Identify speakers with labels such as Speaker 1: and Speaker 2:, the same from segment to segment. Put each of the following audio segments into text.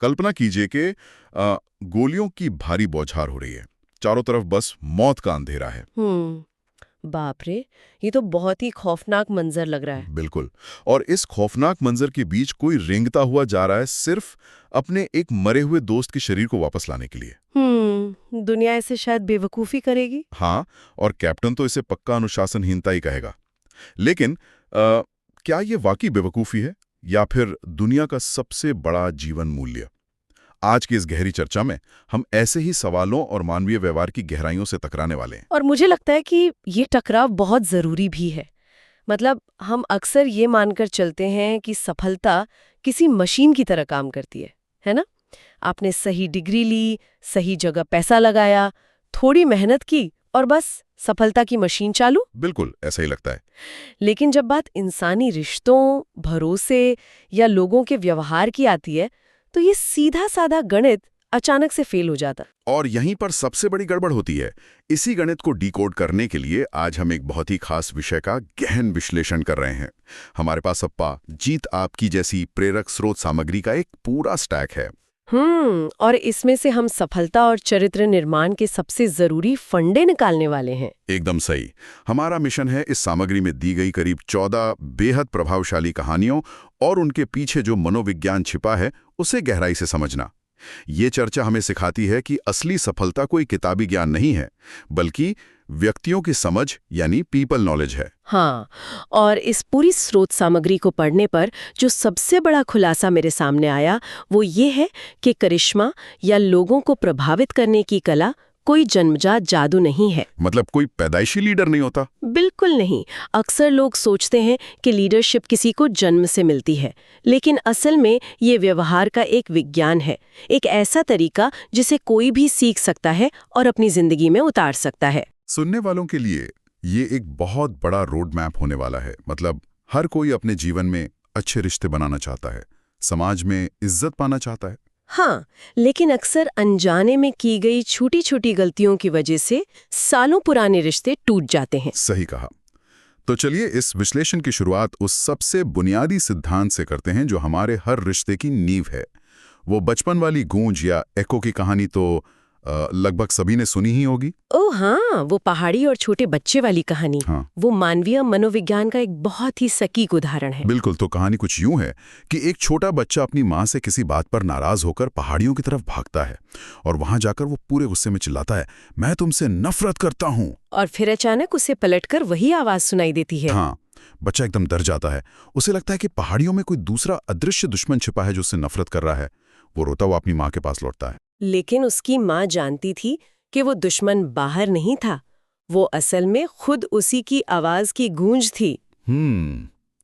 Speaker 1: कल्पना कीजिए कि गोलियों की भारी बौछार हो रही है। चारों तरफ बस मौत का अंधेरा है।
Speaker 2: बाप रे, ये तो बहुत ही खौफनाक मंजर लग रहा है।
Speaker 1: बिल्कुल। और इस खौफनाक मंजर के बीच कोई रेंगता हुआ जा रहा है, सिर्फ अपने एक मरे हुए दोस्त के शरीर को वापस लाने के लिए।
Speaker 2: दुनिया इसे शायद बेवकूफ़ी करेगी।
Speaker 1: हाँ, और कैप्टन तो इसे पक्का अनुशासनहीनता ही कहेगा। लेकिन क्या ये वाकई बेवकूफ़ी है या फिर दुनिया का सबसे बड़ा जीवन मूल्य? आज की इस गहरी चर्चा में हम ऐसे ही सवालों और मानवीय व्यवहार की गहराइयों से टकराने वाले हैं।
Speaker 2: और मुझे लगता है कि ये टकराव बहुत ज़रूरी भी है। मतलब हम अक्सर ये मानकर चलते हैं कि सफलता किसी मशीन की तरह काम करती है ना? आपने सही डिग्री ली, सही जगह पैसा लगाया, थोड़ी मेहनत की और बस सफलता की मशीन चालू।
Speaker 1: बिल्कुल ऐसा ही लगता है।
Speaker 2: लेकिन जब बात इंसानी रिश्तों, भरोसे या लोगों के व्यवहार की आती है, तो ये सीधा साधा गणित अचानक से फेल हो जाता।
Speaker 1: और यहीं पर सबसे बड़ी गड़बड़ होती है। इसी गणित को डिकोड करने के लिए आज हम एक बहुत ही खास विषय का गहन विश्लेषण कर रहे हैं। हमारे पास अप्पा जीत आपकी जैसी प्रेरक स्रोत सामग्री का एक पूरा स्टैक है।
Speaker 2: और इसमें से हम सफलता और चरित्र निर्माण के सबसे जरूरी फंडे निकालने वाले हैं।
Speaker 1: एकदम सही। हमारा मिशन है इस सामग्री में दी गई करीब 14 बेहद प्रभावशाली कहानियों और उनके पीछे जो मनोविज्ञान छिपा है उसे गहराई से समझना। ये चर्चा हमें सिखाती है कि असली सफलता कोई किताबी ज्ञान नहीं है, बल्कि व्यक्तियों की समझ यानी पीपल नॉलेज है।
Speaker 2: हाँ, और इस पूरी स्रोत सामग्री को पढ़ने पर जो सबसे बड़ा खुलासा मेरे सामने आया वो ये है कि करिश्मा या लोगों को प्रभावित करने की कला कोई जन्मजात जादू नहीं है।
Speaker 1: मतलब कोई पैदाइशी लीडर नहीं होता?
Speaker 2: बिल्कुल नहीं। अक्सर लोग सोचते हैं कि लीडरशिप किसी को जन्म से मिलती है, लेकिन असल में ये व्यवहार का एक विज्ञान है, एक ऐसा तरीका जिसे कोई भी सीख सकता है और अपनी जिंदगी में उतार सकता है।
Speaker 1: सुनने वालों के लिए ये एक बहुत बड़ा रोड मैप होने वाला है। मतलब हर कोई अपने जीवन में अच्छे रिश्ते बनाना चाहता है, समाज में इज्जत पाना चाहता है।
Speaker 2: हाँ, लेकिन अक्सर अनजाने में की गई छोटी छोटी गलतियों की वजह से सालों पुराने रिश्ते टूट जाते हैं।
Speaker 1: सही कहा। तो चलिए इस विश्लेषण की शुरुआत उस सबसे बुनियादी सिद्धांत से करते हैं जो हमारे हर रिश्ते की नींव है। वो बचपन वाली गूंज या एको की कहानी तो लगभग सभी ने सुनी ही होगी।
Speaker 2: ओह हाँ, वो पहाड़ी और छोटे बच्चे वाली कहानी।
Speaker 1: हाँ,
Speaker 2: वो मानवीय मनोविज्ञान का एक बहुत ही सटीक उदाहरण है।
Speaker 1: बिल्कुल। तो कहानी कुछ यूं है कि एक छोटा बच्चा अपनी माँ से किसी बात पर नाराज होकर पहाड़ियों की तरफ भागता है और वहां जाकर वो पूरे गुस्से में चिल्लाता है, मैं तुमसे नफरत करता हूँ।
Speaker 2: और फिर अचानक उसे पलटकर वही आवाज सुनाई देती है।
Speaker 1: हाँ, बच्चा एकदम डर जाता है। उसे लगता है कि पहाड़ियों में कोई दूसरा अदृश्य दुश्मन छिपा है जो उससे नफरत कर रहा है। वो रोता हुआ अपनी माँ के पास लौटता है।
Speaker 2: लेकिन उसकी माँ जानती थी कि वो दुश्मन बाहर नहीं था, वो असल में खुद उसी की आवाज की गूंज थी।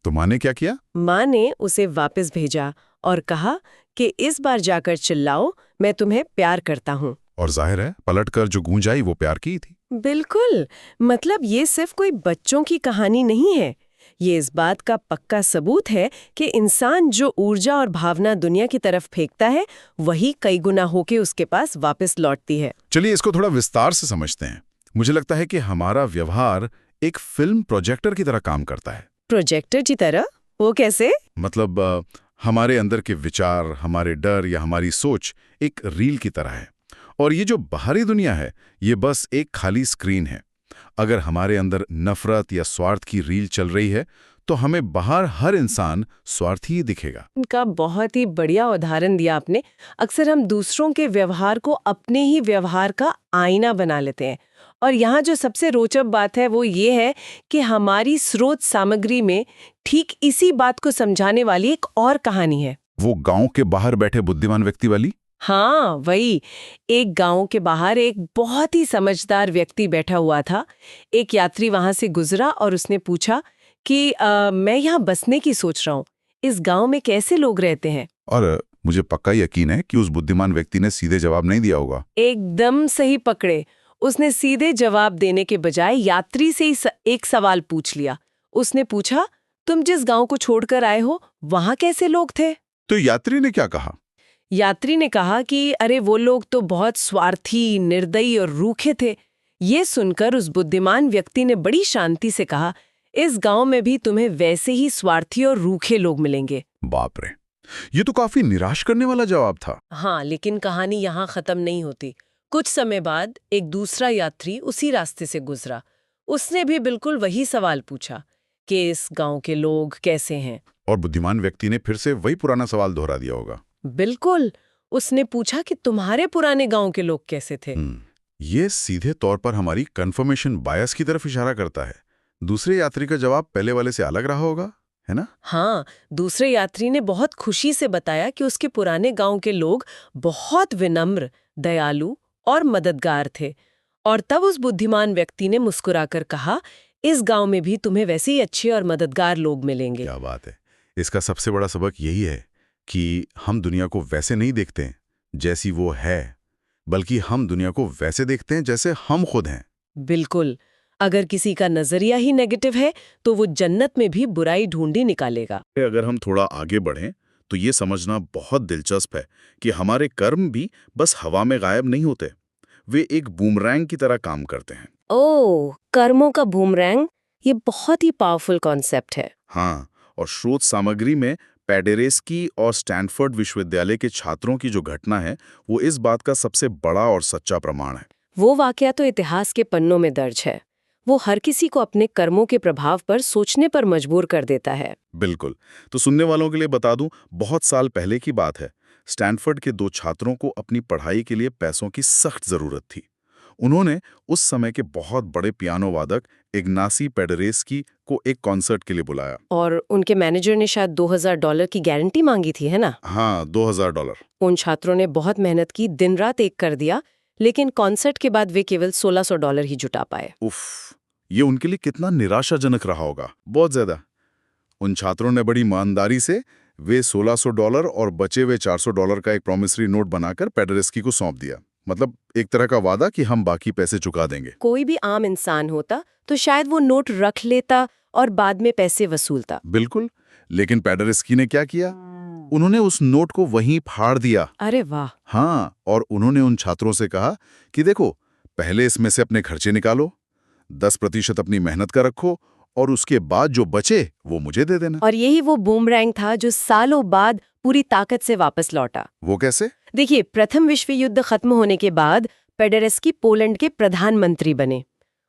Speaker 1: तो माँ ने क्या किया?
Speaker 2: माँ ने उसे वापस भेजा और कहा कि इस बार जाकर चिल्लाओ, मैं तुम्हें प्यार करता हूँ।
Speaker 1: और जाहिर है पलटकर जो गूंज आई वो प्यार की थी।
Speaker 2: बिल्कुल। मतलब ये सिर्फ कोई बच्चों की कहानी नहीं है, ये इस बात का पक्का सबूत है कि इंसान जो ऊर्जा और भावना दुनिया की तरफ फेंकता है वही कई गुना होके उसके पास वापस लौटती है।
Speaker 1: चलिए इसको थोड़ा विस्तार से समझते हैं। मुझे लगता है कि हमारा व्यवहार एक फिल्म प्रोजेक्टर की तरह काम करता है।
Speaker 2: प्रोजेक्टर की तरह? वो कैसे?
Speaker 1: मतलब हमारे अंदर के विचार, हमारे डर या हमारी सोच एक रील की तरह है और ये जो बाहरी दुनिया है ये बस एक खाली स्क्रीन है। अगर हमारे अंदर नफरत या स्वार्थ की रील चल रही है तो हमें बाहर हर इंसान स्वार्थी ही दिखेगा।
Speaker 2: इनका बहुत ही बढ़िया उदाहरण दिया आपने। अक्सर हम दूसरों के व्यवहार को अपने ही व्यवहार का आईना बना लेते हैं। और यहाँ जो सबसे रोचक बात है वो ये है कि हमारी स्रोत सामग्री में ठीक इसी बात को समझाने वाली एक और कहानी है।
Speaker 1: वो गांव के बाहर बैठे बुद्धिमान व्यक्ति वाली?
Speaker 2: हाँ, वही। एक गांव के बाहर एक बहुत ही समझदार व्यक्ति बैठा हुआ था। एक यात्री वहां से गुजरा और उसने पूछा कि मैं यहाँ बसने की सोच रहा हूँ, इस गांव में कैसे लोग रहते हैं?
Speaker 1: और मुझे पक्का यकीन है कि उस बुद्धिमान व्यक्ति ने सीधे जवाब नहीं दिया होगा।
Speaker 2: एकदम सही पकड़े। उसने सीधे जवाब देने के बजाय यात्री से ही एक सवाल पूछ लिया। उसने पूछा, तुम जिस गांव को छोड़कर आए हो वहां कैसे लोग थे?
Speaker 1: तो यात्री ने क्या कहा?
Speaker 2: यात्री ने कहा कि अरे वो लोग तो बहुत स्वार्थी, निर्दयी और रूखे थे। ये सुनकर उस बुद्धिमान व्यक्ति ने बड़ी शांति से कहा, इस गांव में भी तुम्हें वैसे ही स्वार्थी और रूखे लोग मिलेंगे।
Speaker 1: बाप रे! ये तो काफी निराश करने वाला जवाब था।
Speaker 2: हाँ, लेकिन कहानी यहाँ खत्म नहीं होती। कुछ समय बाद एक दूसरा यात्री उसी रास्ते से गुजरा। उसने भी बिल्कुल वही सवाल पूछा कि इस गांव के लोग कैसे हैं।
Speaker 1: और बुद्धिमान व्यक्ति ने फिर से वही पुराना सवाल दोहरा दिया होगा।
Speaker 2: बिल्कुल, उसने पूछा कि तुम्हारे पुराने गांव के लोग कैसे थे।
Speaker 1: ये सीधे तौर पर हमारी कंफर्मेशन बायस की तरफ इशारा करता है। दूसरे यात्री का जवाब पहले वाले से अलग रहा होगा, है ना?
Speaker 2: हाँ, दूसरे यात्री ने बहुत खुशी से बताया कि उसके पुराने गांव के लोग बहुत विनम्र, दयालु और मददगार थे। और तब उस बुद्धिमान व्यक्ति ने मुस्कुराकर कहा, इस गांव में भी तुम्हें वैसे ही अच्छे और मददगार लोग मिलेंगे।
Speaker 1: क्या बात है। इसका सबसे बड़ा सबक यही है कि हम दुनिया को वैसे नहीं देखते जैसी वो है, बल्कि हम दुनिया को वैसे देखते हैं जैसे हम खुद हैं।
Speaker 2: बिल्कुल, अगर किसी का नजरिया ही नेगेटिव है तो वो जन्नत में भी बुराई ढूंढी निकालेगा।
Speaker 1: अगर हम थोड़ा आगे बढ़ें तो ये समझना बहुत दिलचस्प है कि हमारे कर्म भी बस हवा में गायब नहीं होते, वे एक बूमरैंग की तरह काम करते हैं।
Speaker 2: ओह, कर्मों का बूमरैंग, ये बहुत ही पावरफुल कॉन्सेप्ट है।
Speaker 1: हाँ, और स्रोत सामग्री में पेडेरेस्की और स्टैनफोर्ड विश्वविद्यालय के छात्रों की जो घटना है वो इस बात का सबसे बड़ा और सच्चा प्रमाण है।
Speaker 2: वो वाकया तो इतिहास के पन्नों में दर्ज है। वो हर किसी को अपने कर्मों के प्रभाव पर सोचने पर मजबूर कर देता है।
Speaker 1: बिल्कुल। तो सुनने वालों के लिए बता दूं, बहुत साल पहले की बात है। स्टैनफोर्ड के 2 छात्रों को अपनी पढ़ाई के लिए पैसों की सख्त जरूरत थी। उन्होंने उस समय के बहुत बड़े पियानो वादक इग्नासी पेडेरेस्की को एक कॉन्सर्ट के लिए बुलाया।
Speaker 2: और उनके मैनेजर ने शायद $2000 की गारंटी मांगी थी, है ना?
Speaker 1: हाँ, $2000।
Speaker 2: उन छात्रों ने बहुत मेहनत की, दिन रात एक कर दिया, लेकिन कॉन्सर्ट के बाद वे केवल $1600 ही जुटा पाए।
Speaker 1: उफ, ये उनके लिए कितना निराशाजनक रहा होगा। बहुत ज्यादा। उन छात्रों ने बड़ी ईमानदारी से वे $1600 और बचे हुए $400 का एक प्रॉमिसरी नोट बनाकर पेडेरेस्की को सौंप दिया। मतलब एक तरह का वादा कि हम बाकी पैसे चुका देंगे।
Speaker 2: कोई भी आम इंसान होता तो शायद वो नोट रख लेता और बाद में पैसे वसूलता।
Speaker 1: बिल्कुल, लेकिन पेडेरेस्की ने क्या किया? उन्होंने उस नोट को वहीं फाड़ दिया।
Speaker 2: अरे वाह!
Speaker 1: हाँ, और उन्होंने उन छात्रों से कहा कि देखो, पहले इसमें से अपने खर्चे निकालो, 10% अपनी मेहनत का रखो और उसके बाद जो बचे वो मुझे दे देना।
Speaker 2: और यही वो बूमरैंग था जो सालों बाद पूरी ताकत से वापस लौटा।
Speaker 1: वो कैसे?
Speaker 2: देखिए, प्रथम विश्व युद्ध खत्म होने के बाद पेडेरेस्की पोलैंड के प्रधानमंत्री बने।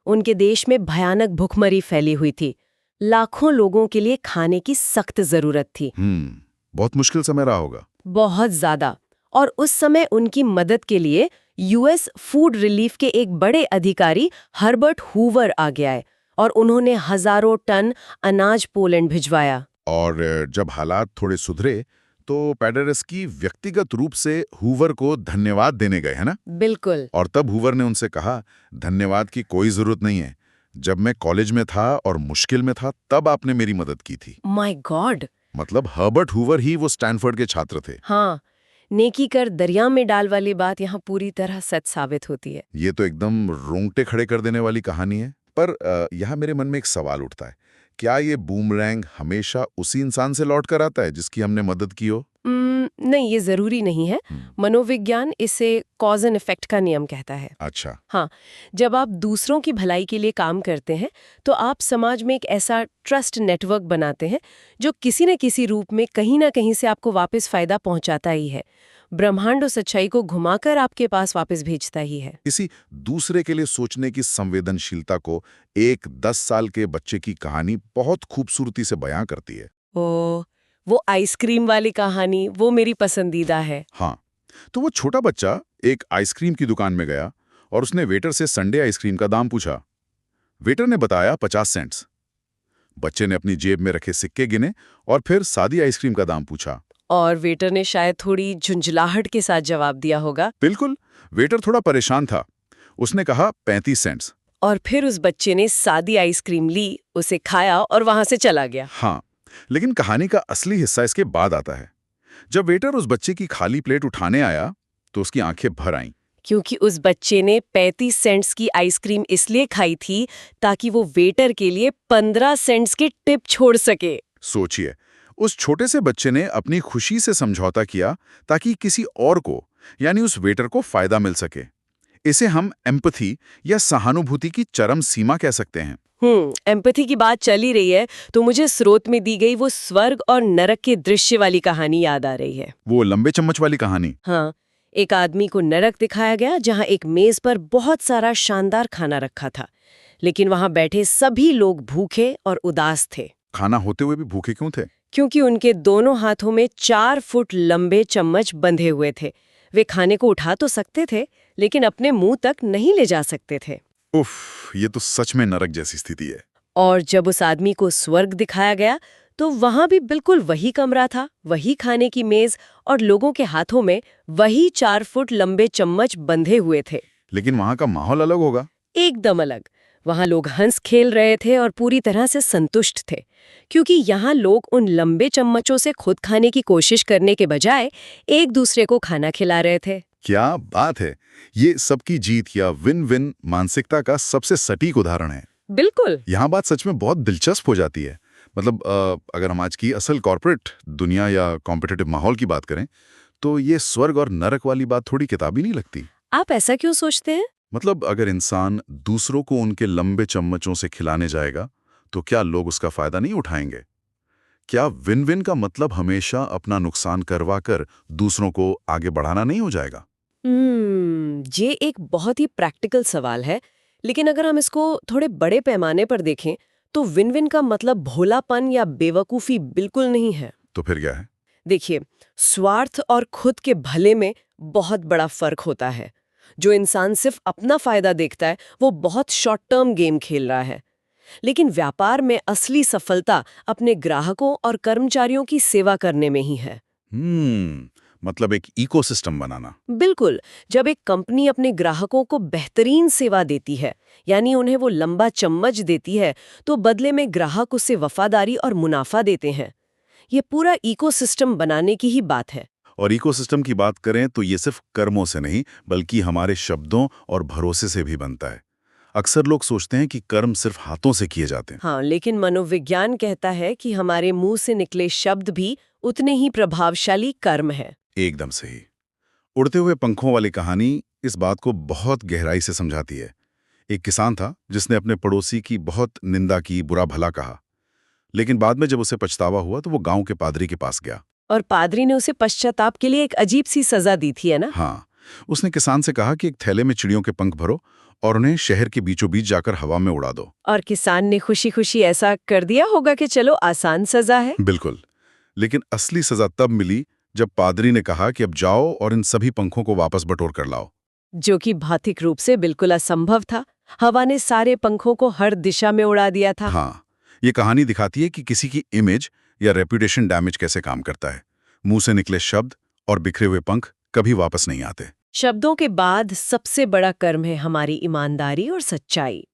Speaker 2: उनके देश में भयानक भुखमरी फैली हुई थी। लाखों लोगों के लिए खाने की सख्त जरूरत थी।
Speaker 1: बहुत मुश्किल समय रहा होगा।
Speaker 2: बहुत ज्यादा। और उस समय उनकी मदद के लिए यूएस फूड रिलीफ के एक बड़े अधिकारी हर्बर्ट हूवर आ गया है और उन्होंने हजारों टन अनाज पोलैंड भिजवाया।
Speaker 1: और जब हालात थोड़े सुधरे तो पेडेरेस्की व्यक्तिगत रूप से हूवर को धन्यवाद देने गए, है ना?
Speaker 2: बिल्कुल।
Speaker 1: और तब हूवर ने उनसे कहा, धन्यवाद की कोई जरूरत नहीं है। जब मैं कॉलेज में था और मुश्किल में था तब आपने मेरी मदद की थी।
Speaker 2: My God!
Speaker 1: मतलब हर्बर्ट हूवर ही वो स्टैनफोर्ड के छात्र थे।
Speaker 2: हाँ, नेकी कर दरिया में डाल वाली बात यहाँ पूरी तरह सच साबित होती है।
Speaker 1: ये तो एकदम रोंगटे खड़े कर देने वाली कहानी है। पर यहाँ मेरे मन में एक सवाल उठता है, क्या ये बूमरैंग हमेशा उसी इंसान से लौट कर आता है जिसकी हमने मदद की हो?
Speaker 2: नहीं, ये जरूरी नहीं है। मनोविज्ञान इसे कॉज एंड इफेक्ट का नियम कहता है।
Speaker 1: अच्छा।
Speaker 2: हाँ, जब आप दूसरों की भलाई के लिए काम करते हैं तो आप समाज में एक ऐसा ट्रस्ट नेटवर्क बनाते हैं जो किसी न किसी रूप में कहीं ना कहीं से आपको वापस फायदा पहुंचाता ही है। ब्रह्मांड और सच्चाई को घुमाकर आपके पास वापस भेजता ही है।
Speaker 1: किसी दूसरे के लिए सोचने की संवेदनशीलता को एक 10 साल के बच्चे की कहानी बहुत खूबसूरती से बयां करती है।
Speaker 2: वो आइसक्रीम वाली कहानी, वो मेरी पसंदीदा है।
Speaker 1: हाँ, तो वो छोटा बच्चा एक आइसक्रीम की दुकान में गया और उसने वेटर से संडे आइसक्रीम का दाम पूछा। वेटर ने बताया 50 सेंट्स। बच्चे ने अपनी जेब में रखे सिक्के गिने और फिर सादी आइसक्रीम का दाम पूछा।
Speaker 2: और वेटर ने शायद थोड़ी झुंझलाहट के साथ जवाब दिया होगा।
Speaker 1: बिल्कुल, वेटर थोड़ा परेशान था। उसने कहा 35 सेंट्स।
Speaker 2: और फिर उस बच्चे ने सादी आइसक्रीम ली, उसे खाया और वहां से चला गया।
Speaker 1: हाँ, लेकिन कहानी का असली हिस्सा इसके बाद आता है। जब वेटर उस बच्चे की खाली प्लेट उठाने आया तो उसकी आंखें भर आईं।
Speaker 2: क्योंकि उस बच्चे ने 35 सेंट्स की आइसक्रीम इसलिए खाई थी ताकि वो वेटर के लिए 15 सेंट्स के टिप छोड़ सके।
Speaker 1: सोचिए, उस छोटे से बच्चे ने अपनी खुशी से समझौता किया ताकि किसी और को, यानी उस वेटर को फायदा मिल सके। इसे हम एम्पैथी या सहानुभूति की चरम सीमा कह सकते हैं।
Speaker 2: एम्पैथी की बात चल ही रही है तो मुझे स्रोत में दी गई वो स्वर्ग और नरक के दृश्य वाली कहानी याद आ रही है।
Speaker 1: वो लंबे चम्मच वाली कहानी।
Speaker 2: हाँ, एक आदमी को नरक दिखाया गया जहाँ एक मेज पर बहुत सारा शानदार खाना रखा था, लेकिन वहाँ बैठे सभी लोग भूखे और उदास थे।
Speaker 1: खाना होते हुए भी भूखे क्यों थे?
Speaker 2: क्योंकि उनके दोनों हाथों में 4 फुट लंबे चम्मच बंधे हुए थे। वे खाने को उठा तो सकते थे, लेकिन अपने मुंह तक नहीं ले जा सकते थे।
Speaker 1: उफ, ये तो सच में नरक जैसी स्थिति है।
Speaker 2: और जब उस आदमी को स्वर्ग दिखाया गया तो वहां भी बिल्कुल वही कमरा था, वही खाने की मेज और लोगों के हाथों में वही 4 फुट लंबे चम्मच बंधे हुए थे।
Speaker 1: लेकिन वहां का माहौल अलग होगा।
Speaker 2: एकदम अलग। वहां लोग हंस खेल रहे थे और पूरी तरह से संतुष्ट थे, क्योंकि यहाँ लोग उन लंबे चम्मचों से खुद खाने की कोशिश करने के बजाय एक दूसरे को खाना खिला रहे थे।
Speaker 1: क्या बात है! ये सबकी जीत या विन विन मानसिकता का सबसे सटीक उदाहरण है।
Speaker 2: बिल्कुल।
Speaker 1: यहाँ बात सच में बहुत दिलचस्प हो जाती है। मतलब अगर हम आज की असल कॉर्पोरेट दुनिया या कॉम्पिटिटिव माहौल की बात करें तो ये स्वर्ग और नरक वाली बात थोड़ी किताबी नहीं लगती।
Speaker 2: आप ऐसा क्यों सोचते हैं?
Speaker 1: मतलब अगर इंसान दूसरों को उनके लंबे चम्मचों से खिलाने जाएगा तो क्या लोग उसका फायदा नहीं उठाएंगे? क्या विन विन का मतलब हमेशा अपना नुकसान करवा कर दूसरों को आगे बढ़ाना नहीं हो जाएगा?
Speaker 2: ये एक बहुत ही प्रैक्टिकल सवाल है, लेकिन अगर हम इसको थोड़े बड़े पैमाने पर देखें तो विन विन का मतलब भोलापन या बेवकूफ़ी बिल्कुल नहीं है।
Speaker 1: तो फिर क्या है?
Speaker 2: देखिए, स्वार्थ और खुद के भले में बहुत बड़ा फर्क होता है। जो इंसान सिर्फ अपना फायदा देखता है वो बहुत शॉर्ट टर्म गेम खेल रहा है, लेकिन व्यापार में असली सफलता अपने ग्राहकों और कर्मचारियों की सेवा करने में ही है।
Speaker 1: मतलब एक इकोसिस्टम बनाना।
Speaker 2: बिल्कुल। जब एक कंपनी अपने ग्राहकों को बेहतरीन सेवा देती है, यानी उन्हें वो लंबा चम्मच देती है, तो बदले में ग्राहक उससे वफादारी और मुनाफा देते हैं। ये पूरा इकोसिस्टम बनाने की ही बात है।
Speaker 1: और इकोसिस्टम की बात करें तो ये सिर्फ कर्मों से नहीं बल्कि हमारे शब्दों और भरोसे से भी बनता है। अक्सर लोग सोचते हैं कि कर्म सिर्फ हाथों से किए जाते हैं।
Speaker 2: हाँ, लेकिन मनोविज्ञान कहता है कि हमारे मुंह से निकले शब्द भी उतने ही प्रभावशाली कर्म है।
Speaker 1: एकदम सही। उड़ते हुए पंखों वाली कहानी इस बात को बहुत गहराई से समझाती है। एक किसान था जिसने अपने पड़ोसी की बहुत निंदा की, बुरा भला कहा, लेकिन बाद में जब उसे पछतावा हुआ तो वो गांव के पादरी के पास गया।
Speaker 2: और पादरी ने उसे पश्चाताप के लिए एक अजीब सी सजा दी थी, है ना?
Speaker 1: हाँ, उसने किसान से कहा कि एक थैले में चिड़ियों के पंख भरो और उन्हें शहर के बीचों बीच जाकर हवा में उड़ा दो।
Speaker 2: और किसान ने खुशी खुशी ऐसा कर दिया होगा कि चलो आसान सजा है।
Speaker 1: बिल्कुल। लेकिन असली सजा तब मिली जब पादरी ने कहा कि अब जाओ और इन सभी पंखों को वापस बटोर कर लाओ,
Speaker 2: जो कि भौतिक रूप से बिल्कुल असंभव था। हवा ने सारे पंखों को हर दिशा में उड़ा दिया था।
Speaker 1: हाँ, ये कहानी दिखाती है कि किसी की इमेज या रेपुटेशन डैमेज कैसे काम करता है। मुंह से निकले शब्द और बिखरे हुए पंख कभी वापस नहीं आते।
Speaker 2: शब्दों के बाद सबसे बड़ा कर्म है हमारी ईमानदारी और सच्चाई।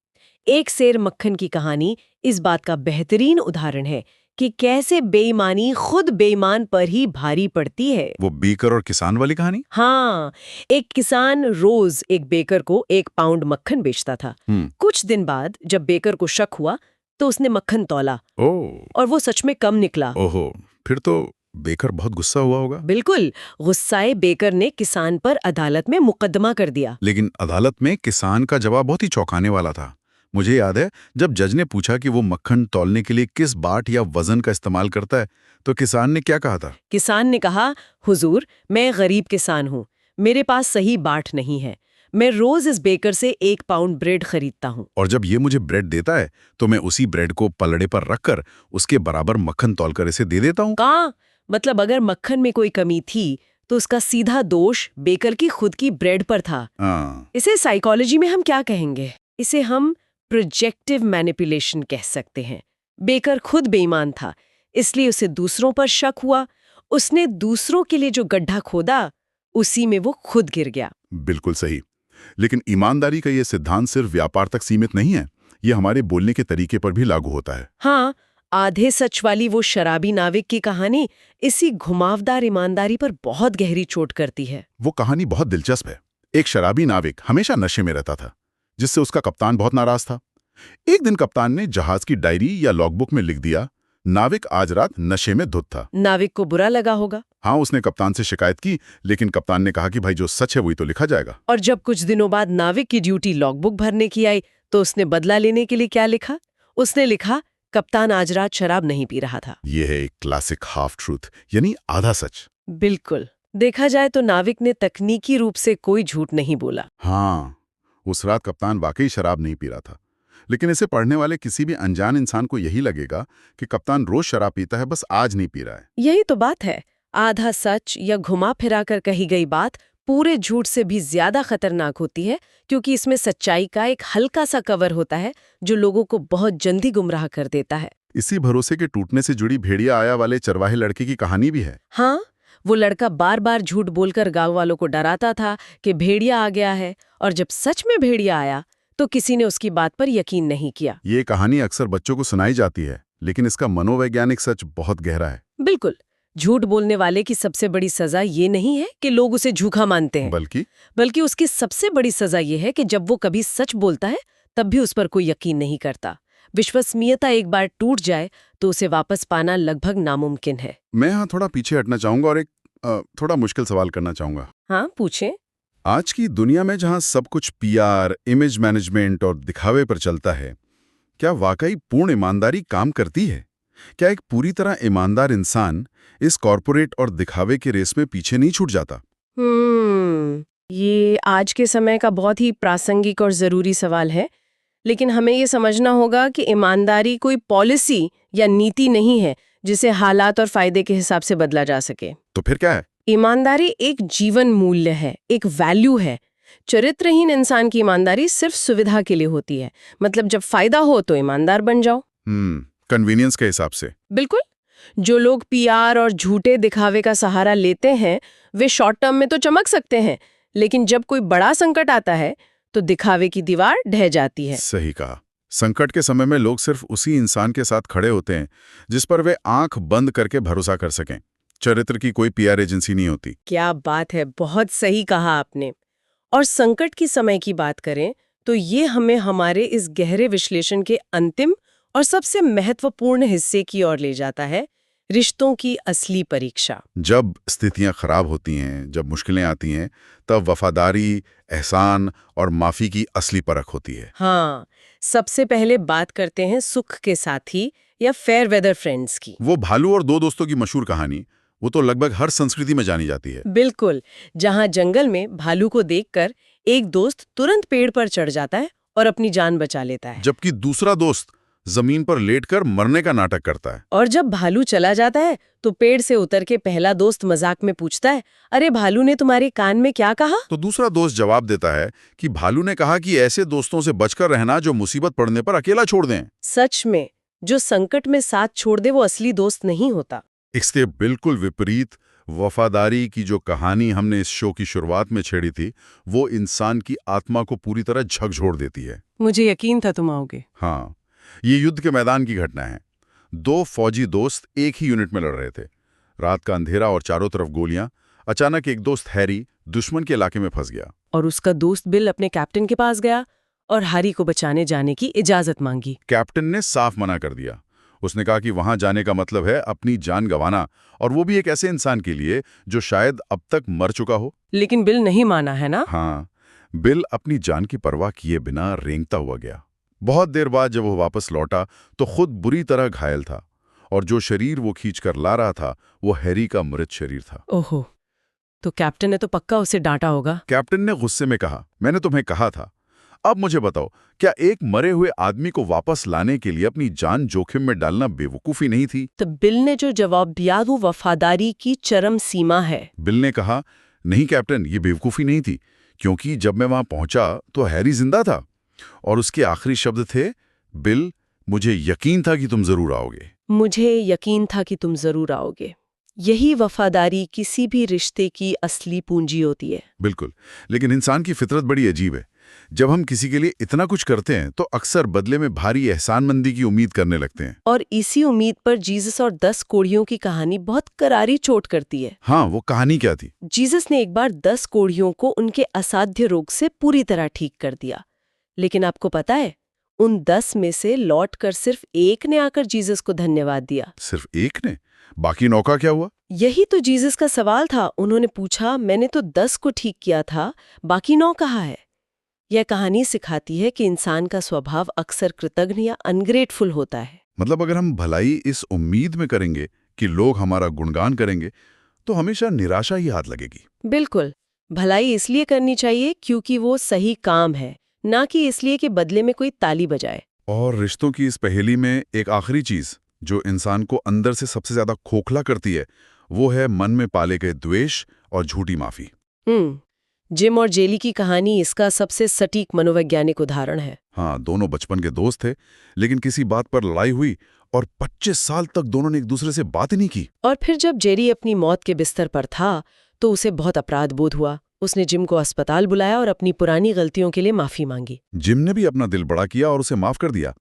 Speaker 2: एक सेर मक्खन की कहानी इस बात का बेहतरीन उदाहरण है कि कैसे बेईमानी खुद बेईमान पर ही भारी पड़ती है।
Speaker 1: वो बेकर और किसान वाली कहानी?
Speaker 2: हाँ, एक किसान रोज एक बेकर को 1 पाउंड मक्खन बेचता था। कुछ दिन बाद जब बेकर को शक हुआ तो उसने मक्खन तौला और वो सच में कम निकला।
Speaker 1: ओहो, फिर तो बेकर बहुत गुस्सा हुआ होगा।
Speaker 2: बिल्कुल। गुस्साए बेकर ने किसान पर अदालत में मुकदमा कर दिया।
Speaker 1: लेकिन अदालत में किसान का जवाब बहुत ही चौंकाने वाला था। मुझे याद है जब जज ने पूछा कि वो मक्खन तौलने के लिए किस बाट या वजन का इस्तेमाल करता है तो किसान ने क्या कहा था?
Speaker 2: किसान ने कहा, हुजूर, मैं गरीब किसान हूँ, मेरे पास सही बाट नहीं है। मैं रोज इस बेकर से 1 पाउंड ब्रेड खरीदता हूँ।
Speaker 1: और जब ये मुझे ब्रेड देता है तो मैं उसी ब्रेड को पलड़े पर रखकर उसके बराबर मक्खन तौलकर इसे दे देता हूँ।
Speaker 2: कहाँ? मतलब अगर मक्खन में कोई कमी थी तो उसका सीधा दोष बेकर की खुद की ब्रेड पर था। इसे साइकोलॉजी में हम क्या कहेंगे? इसे हम प्रोजेक्टिव मैनिपुलेशन कह सकते हैं। बेकर खुद बेईमान था, इसलिए उसे दूसरों पर शक हुआ। उसने दूसरों के लिए जो गड्ढा खोदा उसी में वो खुद गिर गया।
Speaker 1: बिल्कुल सही। लेकिन ईमानदारी का ये सिद्धांत सिर्फ व्यापार तक सीमित नहीं है, ये हमारे बोलने के तरीके पर भी लागू होता है।
Speaker 2: हाँ, आधे सच वाली वो शराबी नाविक की कहानी इसी घुमावदार ईमानदारी पर बहुत गहरी चोट करती है।
Speaker 1: वो कहानी बहुत दिलचस्प है। एक शराबी नाविक हमेशा नशे में रहता था, जिससे उसका कप्तान बहुत नाराज था। एक दिन कप्तान ने जहाज की डायरी या लॉगबुक में लिख दिया, नाविक आज रात नशे में धुत था।
Speaker 2: नाविक को बुरा लगा होगा।
Speaker 1: हाँ, उसने कप्तान से शिकायत की, लेकिन कप्तान ने कहा कि भाई जो सच है वही तो लिखा जाएगा।
Speaker 2: और जब कुछ दिनों बाद नाविक की ड्यूटी लॉगबुक भरने की आई तो उसने बदला लेने के लिए क्या लिखा? उसने लिखा, कप्तान आज रात शराब नहीं पी रहा था।
Speaker 1: ये है एक क्लासिक हाफ ट्रूथ, यानी आधा सच।
Speaker 2: बिल्कुल। देखा जाए तो नाविक ने तकनीकी रूप से कोई झूठ नहीं बोला।
Speaker 1: हाँ, उस रात कप्तान वाकई शराब नहीं पी रहा था, लेकिन इसे पढ़ने वाले किसी भी अनजान इंसान को यही लगेगा कि कप्तान रोज शराब पीता है, बस आज नहीं पी रहा है।
Speaker 2: यही तो बात है। आधा सच या घुमा फिरा कर कही गई बात पूरे झूठ से भी ज्यादा खतरनाक होती है, क्योंकि इसमें सच्चाई का एक हल्का सा कवर होता है जो लोगों को बहुत जल्दी गुमराह कर देता है।
Speaker 1: इसी भरोसे के टूटने से जुड़ी भेड़िया आया वाले चरवाहे लड़के की कहानी भी है।
Speaker 2: हाँ, वो लड़का बार बार झूठ बोलकर गांव वालों को डराता था कि भेड़िया आ गया है, और जब सच में भेड़िया आया तो किसी ने उसकी बात पर यकीन नहीं किया।
Speaker 1: ये कहानी अक्सर बच्चों को सुनाई जाती है, लेकिन इसका मनोवैज्ञानिक सच बहुत गहरा है।
Speaker 2: बिल्कुल। झूठ बोलने वाले की सबसे बड़ी सजा ये नहीं है कि लोग उसे झूठा मानते हैं, बल्कि उसकी सबसे बड़ी सजा ये है कि जब वो कभी सच बोलता है तब भी उस पर कोई यकीन नहीं करता। विश्वसनीयता एक बार टूट जाए तो उसे वापस पाना लगभग नामुमकिन है।
Speaker 1: मैं यहाँ थोड़ा पीछे हटना चाहूंगा और एक थोड़ा मुश्किल सवाल करना चाहूंगा।
Speaker 2: हाँ, पूछें।
Speaker 1: आज की दुनिया में जहाँ सब कुछ पीआर, इमेज मैनेजमेंट और दिखावे पर चलता है, क्या वाकई पूर्ण ईमानदारी काम करती है? क्या एक पूरी तरह ईमानदार इंसान इस कॉरपोरेट और दिखावे के रेस में पीछे नहीं छूट जाता?
Speaker 2: ये आज के समय का बहुत ही प्रासंगिक और जरूरी सवाल है, लेकिन हमें ये समझना होगा कि ईमानदारी कोई पॉलिसी या नीति नहीं है जिसे हालात और फायदे के हिसाब से बदला जा सके।
Speaker 1: तो फिर क्या है?
Speaker 2: ईमानदारी एक जीवन मूल्य है, एक वैल्यू है। चरित्रहीन इंसान की ईमानदारी सिर्फ सुविधा के लिए होती है, मतलब जब फायदा हो तो ईमानदार बन जाओ।
Speaker 1: कन्वीनियंस के हिसाब से।
Speaker 2: बिल्कुल। जो लोग पीआर और झूठे दिखावे का सहारा लेते हैं वे शॉर्ट टर्म में तो चमक सकते हैं, लेकिन जब कोई बड़ा संकट आता है तो दिखावे की दीवार ढह जाती है।
Speaker 1: सही कहा। संकट के समय में लोग सिर्फ उसी इंसान के साथ खड़े होते हैं जिस पर वे आंख बंद करके भरोसा कर सकें। चरित्र की कोई पीआर एजेंसी नहीं होती।
Speaker 2: क्या बात है, बहुत सही कहा आपने। और संकट की समय की बात करें तो ये हमें हमारे इस गहरे विश्लेषण के अंतिम और सबसे महत्वपूर्ण हिस्से की ओर ले जाता है, रिश्तों की असली परीक्षा।
Speaker 1: जब स्थितियां खराब होती हैं, जब मुश्किलें आती हैं, तब वफादारी, एहसान और माफी की असली परख होती है।
Speaker 2: हाँ, सबसे पहले बात करते हैं सुख के साथी या फेयर वेदर फ्रेंड्स की।
Speaker 1: वो भालू और दो दोस्तों की मशहूर कहानी, वो तो लगभग हर संस्कृति में जानी जाती है।
Speaker 2: बिल्कुल। जहाँ जंगल में भालू को देखकर एक दोस्त तुरंत पेड़ पर चढ़ जाता है और अपनी जान बचा लेता है,
Speaker 1: जबकि दूसरा दोस्त जमीन पर लेटकर मरने का नाटक करता है।
Speaker 2: और जब भालू चला जाता है तो पेड़ से उतर के पहला दोस्त मजाक में पूछता है, अरे भालू ने तुम्हारे कान में क्या कहा?
Speaker 1: तो दूसरा दोस्त जवाब देता है कि भालू ने कहा कि ऐसे दोस्तों से बचकर रहना जो मुसीबत पड़ने पर अकेला छोड़ दें।
Speaker 2: सच में, जो संकट में साथ छोड़ दे वो असली दोस्त नहीं होता।
Speaker 1: इसके बिल्कुल विपरीत वफादारी की जो कहानी हमने इस शो की शुरुआत में छेड़ी थी, वो इंसान की आत्मा को पूरी तरह झकझोर देती है।
Speaker 2: मुझे यकीन था तुम आओगे।
Speaker 1: हाँ, ये युद्ध के मैदान की घटना है। दो फौजी दोस्त एक ही यूनिट में लड़ रहे थे। रात का अंधेरा और चारों तरफ गोलियां। अचानक एक दोस्त हैरी दुश्मन के इलाके में फंस गया,
Speaker 2: और उसका दोस्त बिल अपने कैप्टन के पास गया और हैरी को बचाने जाने की इजाजत मांगी।
Speaker 1: कैप्टन ने साफ मना कर दिया। उसने कहा कि वहां जाने का मतलब है अपनी जान गंवाना, और वो भी एक ऐसे इंसान के लिए जो शायद अब तक मर चुका हो।
Speaker 2: लेकिन बिल नहीं माना, है ना?
Speaker 1: हाँ, बिल अपनी जान की परवाह किए बिना रेंगता हुआ गया। बहुत देर बाद जब वो वापस लौटा तो खुद बुरी तरह घायल था, और जो शरीर वो खींच कर ला रहा था वो हैरी का मृत शरीर था।
Speaker 2: ओहो, तो कैप्टन ने तो पक्का उसे डांटा होगा।
Speaker 1: कैप्टन ने गुस्से में कहा, मैंने तुम्हें कहा था। अब मुझे बताओ, क्या एक मरे हुए आदमी को वापस लाने के लिए अपनी जान जोखिम में डालना बेवकूफी नहीं थी?
Speaker 2: तो बिल ने जो जवाब दिया वो वफादारी की चरम सीमा है।
Speaker 1: बिल ने कहा, नहीं कैप्टन, ये बेवकूफी नहीं थी, क्योंकि जब मैं वहां पहुंचा तो हैरी जिंदा था, और उसके आखिरी शब्द थे, बिल, मुझे यकीन था कि तुम जरूर आओगे।
Speaker 2: मुझे यकीन था कि तुम जरूर आओगे। यही वफादारी किसी भी रिश्ते की असली पूंजी होती है।
Speaker 1: बिल्कुल, लेकिन इंसान की फितरत बड़ी अजीब है। जब हम किसी के लिए इतना कुछ करते हैं तो अक्सर बदले में भारी एहसानमंदी की उम्मीद करने लगते हैं।
Speaker 2: और इसी उम्मीद पर जीसस और 10 कोढ़ियों की कहानी बहुत करारी चोट करती है।
Speaker 1: हाँ, वो कहानी क्या थी?
Speaker 2: जीसस ने एक बार 10 कोढ़ियों को उनके असाध्य रोग से पूरी तरह ठीक कर दिया, लेकिन आपको पता है, उन 10 में से लौटकर सिर्फ एक ने आकर जीसस को धन्यवाद दिया।
Speaker 1: सिर्फ एक ने? बाकी 9 का क्या हुआ?
Speaker 2: यही तो जीसस का सवाल था। उन्होंने पूछा, मैंने तो 10 को ठीक किया था, बाकी 9 कहाँ है? यह कहानी सिखाती है कि इंसान का स्वभाव अक्सर कृतज्ञ या अनग्रेटफुल होता है।
Speaker 1: मतलब अगर हम भलाई इस उम्मीद में करेंगे कि लोग हमारा गुणगान करेंगे, तो हमेशा निराशा ही हाथ लगेगी।
Speaker 2: बिल्कुल। भलाई इसलिए करनी चाहिए क्योंकि वो सही काम है, ना कि इसलिए कि बदले में कोई ताली बजाए।
Speaker 1: और रिश्तों की इस पहेली में एक आखिरी चीज जो इंसान को अंदर से सबसे ज्यादा खोखला करती है, वो है मन में पाले गए द्वेष और झूठी माफी।
Speaker 2: जिम और जेली की कहानी इसका सबसे सटीक मनोवैज्ञानिक उदाहरण है।
Speaker 1: हाँ, दोनों बचपन के दोस्त थे, लेकिन किसी बात पर लड़ाई हुई और 25 साल तक दोनों ने एक दूसरे से बात ही नहीं की।
Speaker 2: और फिर जब जेरी अपनी मौत के बिस्तर पर था, तो उसे बहुत अपराध बोध हुआ। उसने जिम को अस्पताल बुलाया और अपनी पुरानी गलतियों के लिए माफी मांगी।
Speaker 1: जिम ने भी अपना दिल बड़ा किया और उसे माफ कर दिया।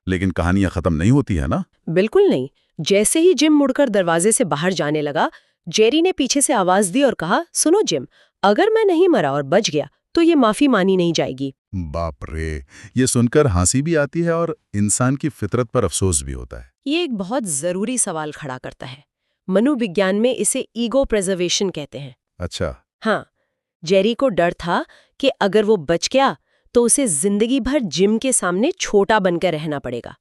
Speaker 1: लेकिन कहानियां खत्म नहीं होती है ना?
Speaker 2: बिल्कुल नहीं। जैसे ही जिम मुड़कर दरवाजे से बाहर जाने लगा, जेरी ने पीछे से आवाज दी और कहा, सुनो जिम, अगर मैं नहीं मरा और बच गया तो ये माफी मानी नहीं जाएगी।
Speaker 1: बाप रे, ये सुनकर हंसी भी आती है और इंसान की फितरत पर अफसोस भी होता है।
Speaker 2: ये एक बहुत जरूरी सवाल खड़ा करता है। मनोविज्ञान में इसे ईगो प्रिजर्वेशन कहते हैं।
Speaker 1: अच्छा।
Speaker 2: हाँ, जेरी को डर था कि अगर वो बच गया तो उसे जिंदगी भर जिम के सामने छोटा बनकर रहना पड़ेगा।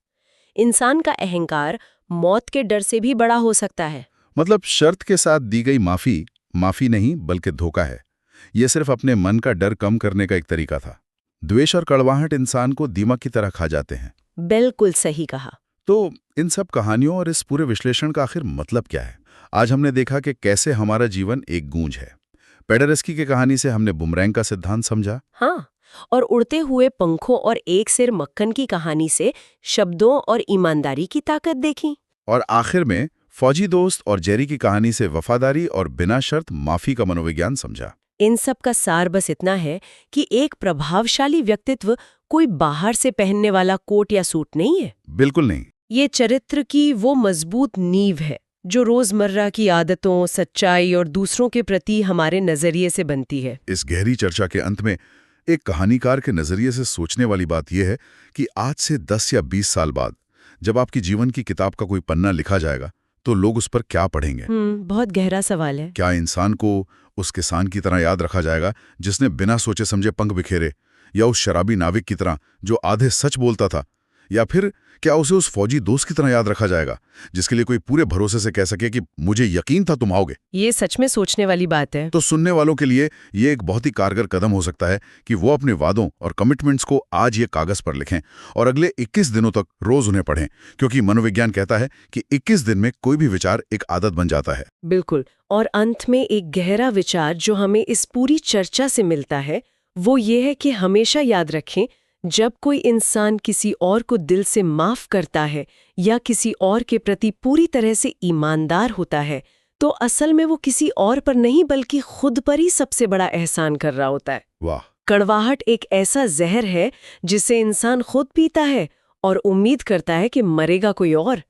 Speaker 2: इंसान का अहंकार मौत के डर से भी बड़ा हो सकता है।
Speaker 1: मतलब शर्त के साथ दी गई माफी माफी नहीं बल्कि धोखा है। यह सिर्फ अपने मन का डर कम करने का एक तरीका था। द्वेष और कड़वाहट इंसान को दीमक की तरह खा जाते हैं।
Speaker 2: बिल्कुल सही कहा।
Speaker 1: तो इन सब कहानियों और इस पूरे विश्लेषण का आखिर मतलब क्या है? आज हमने देखा कि कैसे हमारा जीवन एक गूंज है। पेडरेस्की की कहानी से हमने बुमरैंग का सिद्धांत समझा।
Speaker 2: हाँ, और उड़ते हुए पंखों और एक सिर मक्खन की कहानी से शब्दों और ईमानदारी की ताकत देखी।
Speaker 1: और आखिर में फौजी दोस्त और जेरी की कहानी से वफादारी और बिना शर्त माफी का मनोविज्ञान समझा।
Speaker 2: इन सब का सार बस इतना है कि एक प्रभावशाली व्यक्तित्व कोई बाहर से पहनने वाला कोट या सूट नहीं है।
Speaker 1: बिल्कुल नहीं।
Speaker 2: ये चरित्र की वो मजबूत नींव है जो रोजमर्रा की आदतों, सच्चाई और दूसरों के प्रति हमारे नजरिए से बनती है।
Speaker 1: इस गहरी चर्चा के अंत में एक कहानीकार के नजरिए से सोचने वाली बात यह है कि आज से 10 या 20 साल बाद जब आपकी जीवन की किताब का कोई पन्ना लिखा जाएगा, तो लोग उस पर क्या पढ़ेंगे?
Speaker 2: बहुत गहरा सवाल है।
Speaker 1: क्या इंसान को उस किसान की तरह याद रखा जाएगा जिसने बिना सोचे समझे पंख बिखेरे, या उस शराबी नाविक की तरह जो आधे सच बोलता था, या फिर क्या उसे उस फौजी दोस्त की तरह याद रखा जाएगा जिसके लिए कोई पूरे भरोसे से कह सके कि मुझे यकीन था तुम आओगे?
Speaker 2: ये सच में सोचने वाली बात है।
Speaker 1: तो सुनने वालों के लिए ये एक बहुत ही कारगर कदम हो सकता है कि वो अपने वादों और कमिटमेंट्स को आज ये कागज पर लिखें और अगले 21 दिनों तक रोज उन्हें पढ़ें, क्योंकि मनोविज्ञान कहता है कि 21 दिन में कोई भी विचार एक आदत बन जाता है।
Speaker 2: बिल्कुल। और अंत में एक गहरा विचार जो हमें इस पूरी चर्चा से मिलता है वो ये है कि हमेशा याद रखें, जब कोई इंसान किसी और को दिल से माफ करता है या किसी और के प्रति पूरी तरह से ईमानदार होता है, तो असल में वो किसी और पर नहीं बल्कि खुद पर ही सबसे बड़ा एहसान कर रहा होता है।
Speaker 1: वाह।
Speaker 2: कड़वाहट एक ऐसा जहर है जिसे इंसान खुद पीता है और उम्मीद करता है कि मरेगा कोई और।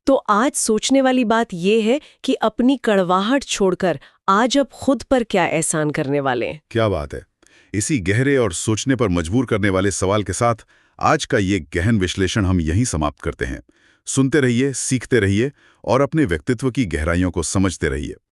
Speaker 2: तो आज सोचने वाली बात यह है कि अपनी कड़वाहट छोड़कर आज अब खुद पर क्या एहसान करने वाले हैं।
Speaker 1: क्या बात है। इसी गहरे और सोचने पर मजबूर करने वाले सवाल के साथ आज का ये गहन विश्लेषण हम यहीं समाप्त करते हैं। सुनते रहिए, सीखते रहिए और अपने व्यक्तित्व की गहराइयों को समझते रहिए।